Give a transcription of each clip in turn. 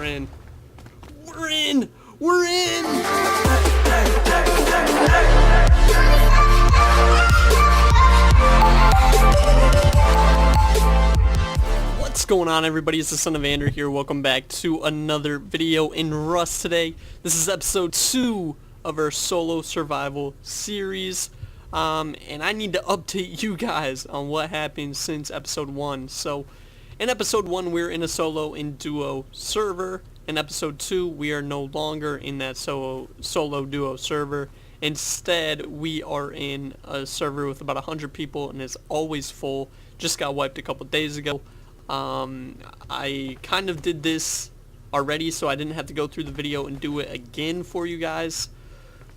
in. We're in! We're in! What's going on, everybody? It's the Son of Andrew here. Welcome back to another video in Rust today. This is episode 2 of our solo survival series. And I need to update you guys on what happened since episode 1. So, in episode 1, we're in a solo and duo server. In episode 2, we are no longer in that solo duo server. Instead, we are in a server with about 100 people and it's always full. Just got wiped a couple days ago. I kind of did this already, so I didn't have to go through the video and do it again for you guys.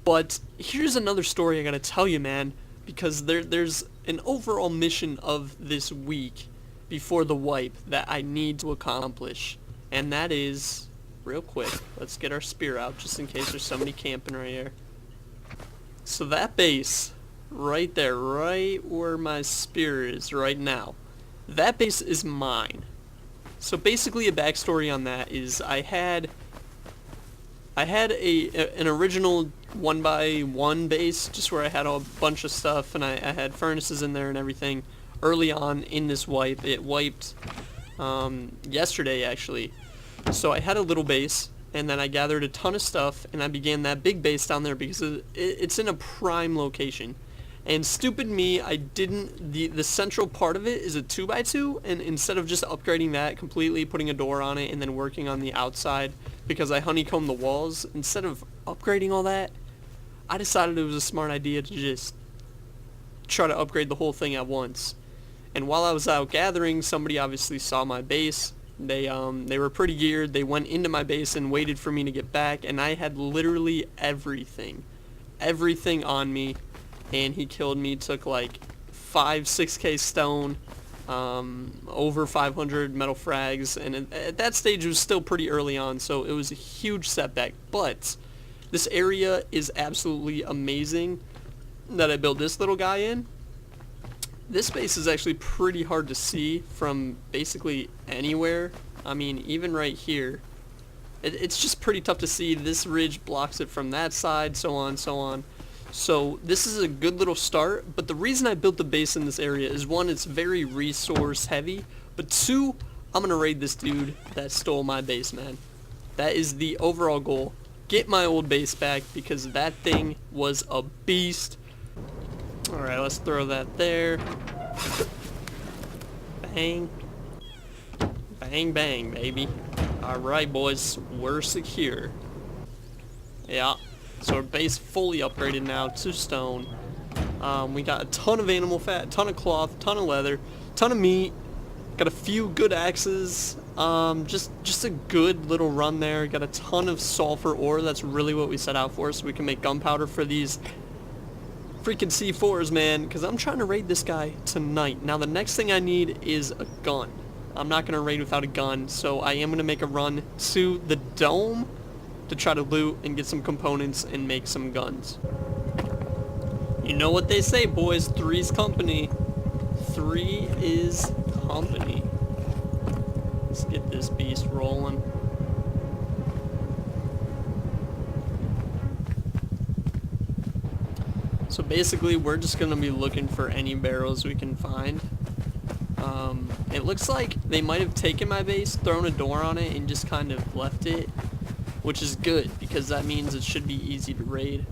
But here's another story I gotta tell you, man, because there's an overall mission of this week before the wipe that I need to accomplish, and that is, real quick, let's get our spear out just in case there's somebody camping right here. So that base right there, right where my spear is right now, that base is mine. So basically a backstory on that is I had an original 1x1 base, just where I had a bunch of stuff, and I had furnaces in there and everything early on in this wipe. It wiped yesterday, actually. So I had a little base, and then I gathered a ton of stuff, and I began that big base down there because it's in a prime location. And stupid me, I didn't, the central part of it is a 2x2, and instead of just upgrading that completely, putting a door on it, and then working on the outside, because I honeycombed the walls, instead of upgrading all that, I decided it was a smart idea to just try to upgrade the whole thing at once. And while I was out gathering, somebody obviously saw my base. They were pretty geared. They went into my base and waited for me to get back, and I had literally everything on me. And he killed me, took like 6k stone, over 500 metal frags, and at that stage it was still pretty early on, so it was a huge setback. But this area is absolutely amazing that I built this little guy in. This space is actually pretty hard to see from basically anywhere. I mean, even right here, it's just pretty tough to see. This ridge blocks it from that side, so on, so on. So this is a good little start, but the reason I built the base in this area is, one, it's very resource heavy, but two, I'm gonna raid this dude that stole my base, man. That is the overall goal. Get my old base back, because that thing was a beast. Alright, let's throw that there. Bang. Bang, bang, baby. Alright, boys, we're secure. Yeah. So our base fully upgraded now to stone. We got a ton of animal fat, ton of cloth, ton of leather, ton of meat. Got a few good axes. Just a good little run there. Got a ton of sulfur ore. That's really what we set out for, so we can make gunpowder for these freaking C4s, man. Because I'm trying to raid this guy tonight. Now the next thing I need is a gun. I'm not gonna raid without a gun, so I am gonna make a run to the dome to try to loot and get some components and make some guns. You know what they say, boys, three's company. 3 is company. Let's get this beast rolling. So basically, we're just gonna be looking for any barrels we can find. It looks like they might have taken my base, thrown a door on it, and just kind of left it, which is good, because that means it should be easy to raid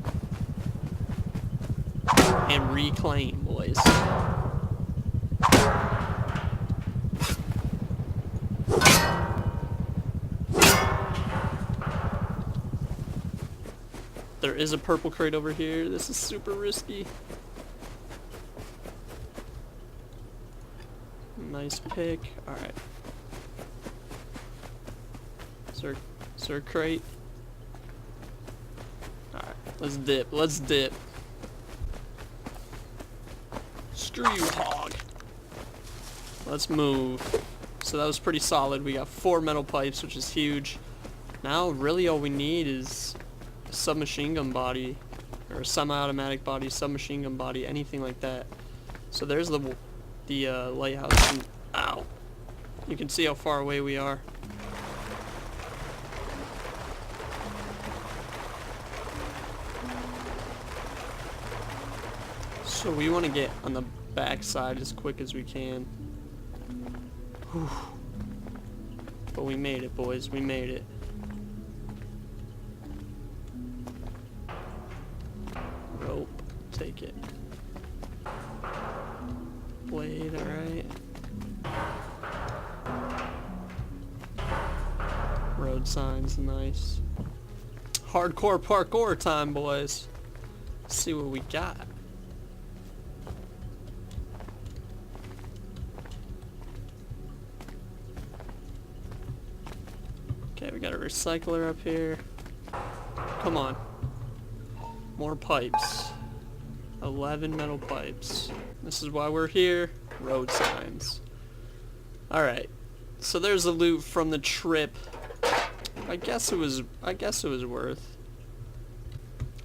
and reclaim, boys. There is a purple crate over here. This is super risky. Nice pick. Alright. Is there a crate? Alright, let's dip. Let's dip. Screw you, hog. Let's move. So that was pretty solid. We got 4 metal pipes, which is huge. Now, really all we need is a submachine gun body, or a semi-automatic body, submachine gun body, anything like that. So there's the lighthouse. And, ow! You can see how far away we are. So we want to get on the back side as quick as we can. Whew. But we made it, boys. We made it. Rope. Take it. Blade, alright. Road signs, nice. Hardcore parkour time, boys. Let's see what we got. Okay, we got a recycler up here. Come on. More pipes. 11 metal pipes. This is why we're here. Road signs. Alright. So there's the loot from the trip. I guess it was worth.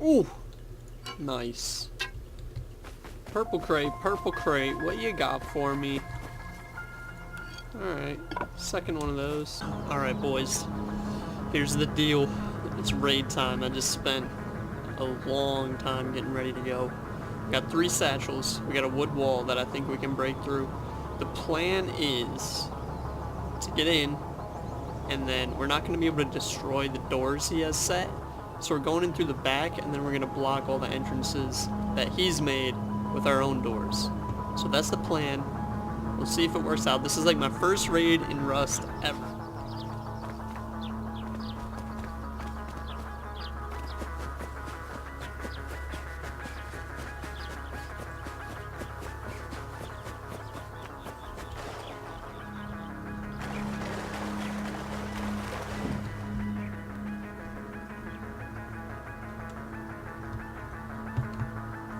Ooh. Nice. Purple crate, what you got for me? Alright, second one of those. Alright boys, here's the deal. It's raid time. I just spent a long time getting ready to go. We got 3 satchels. We got a wood wall that I think we can break through. The plan is to get in, and then we're not going to be able to destroy the doors he has set. So we're going in through the back, and then we're going to block all the entrances that he's made with our own doors. So that's the plan. We'll see if it works out. This is like my first raid in Rust ever.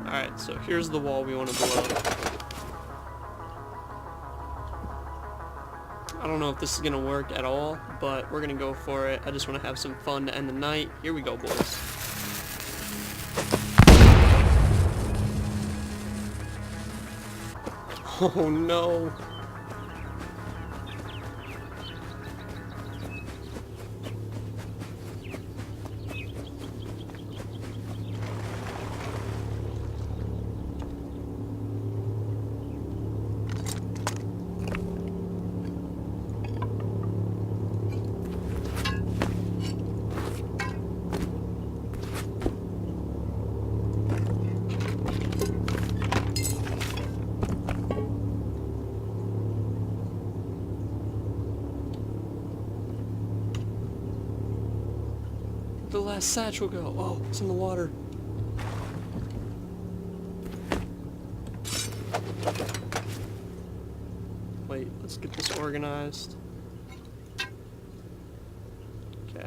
Alright, so here's the wall we want to blow. I don't know if this is going to work at all, but we're going to go for it. I just want to have some fun to end the night. Here we go, boys. Oh no. The last satchel go. Oh, it's in the water. Wait, let's get this organized. Okay.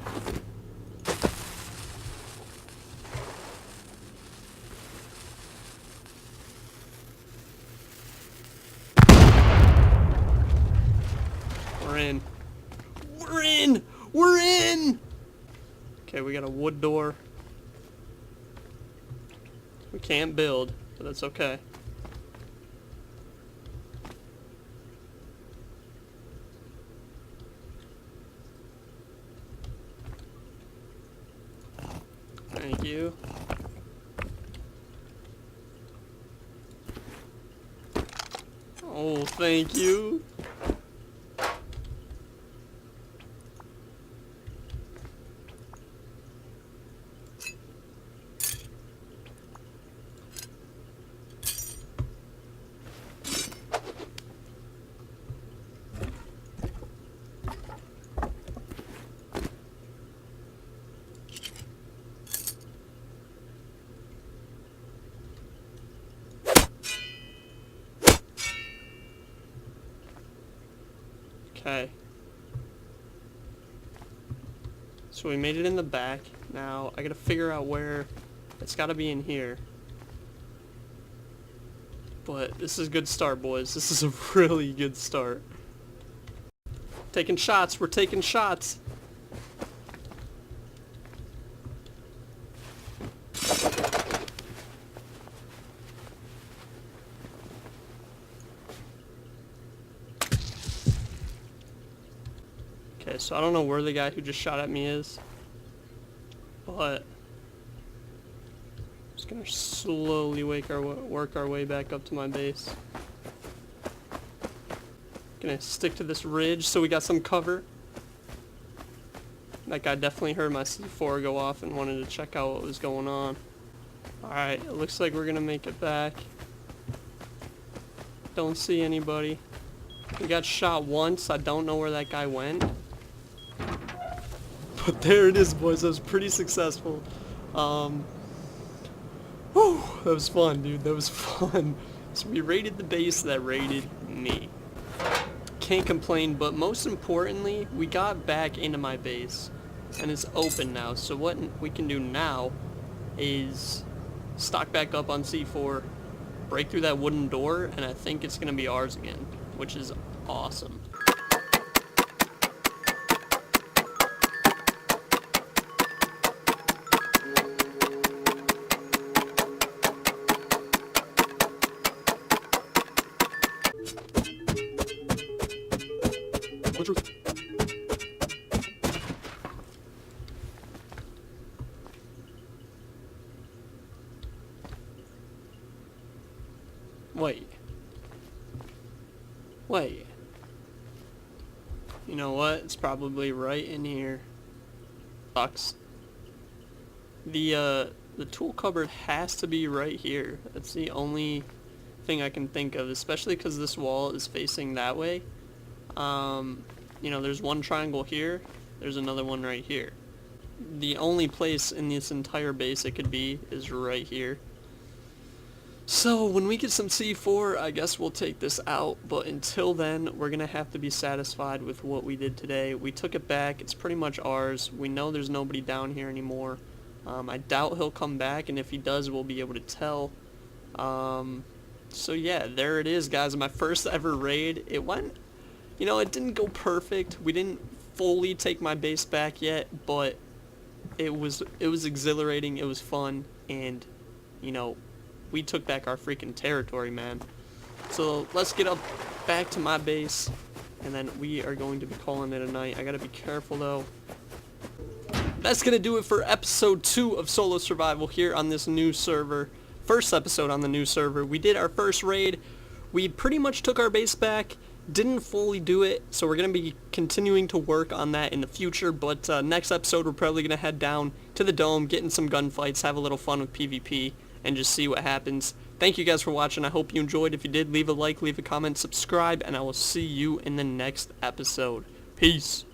We're in. We're in! We're in! Okay, we got a wood door. We can't build, but that's okay. Thank you. Oh, thank you. Okay. So we made it in the back. Now I gotta figure out where. It's gotta be in here. But this is a good start, boys. This is a really good start. Taking shots. We're taking shots. Okay, so I don't know where the guy who just shot at me is, but as Just gonna slowly work our way back up to my base. Gonna stick to this ridge so we got some cover. That guy definitely heard my C4 go off and wanted to check out what was going on. Alright, it looks like we're gonna make it back. Don't see anybody. We got shot once. I don't know where that guy went. But there it is, boys. That was pretty successful. Whew, that was fun, dude. That was fun. So we raided the base that raided me. Can't complain, but most importantly, we got back into my base. And it's open now. So what we can do now is stock back up on C4, break through that wooden door, and I think it's going to be ours again, which is awesome. Wait. You know what? It's probably right in here. Sucks. The tool cupboard has to be right here. That's the only thing I can think of, especially because this wall is facing that way. You know, there's one triangle here. There's another one right here. The only place in this entire base it could be is right here. So when we get some C4, I guess we'll take this out, but until then, we're going to have to be satisfied with what we did today. We took it back. It's pretty much ours. We know there's nobody down here anymore. I doubt he'll come back, and if he does, we'll be able to tell. So yeah, there it is, guys. My first ever raid. It went, you know, it didn't go perfect. We didn't fully take my base back yet, but it was exhilarating. It was fun, and, you know, we took back our freaking territory, man. So let's get up back to my base, and then we are going to be calling it a night. I gotta be careful, though. That's gonna do it for episode 2 of Solo Survival here on this new server. First episode on the new server. We did our first raid. We pretty much took our base back. Didn't fully do it, so we're going to be continuing to work on that in the future, but next episode we're probably going to head down to the dome, get in some gunfights, have a little fun with PvP, and just see what happens. Thank you guys for watching. I hope you enjoyed. If you did, leave a like, leave a comment, subscribe, and I will see you in the next episode. Peace.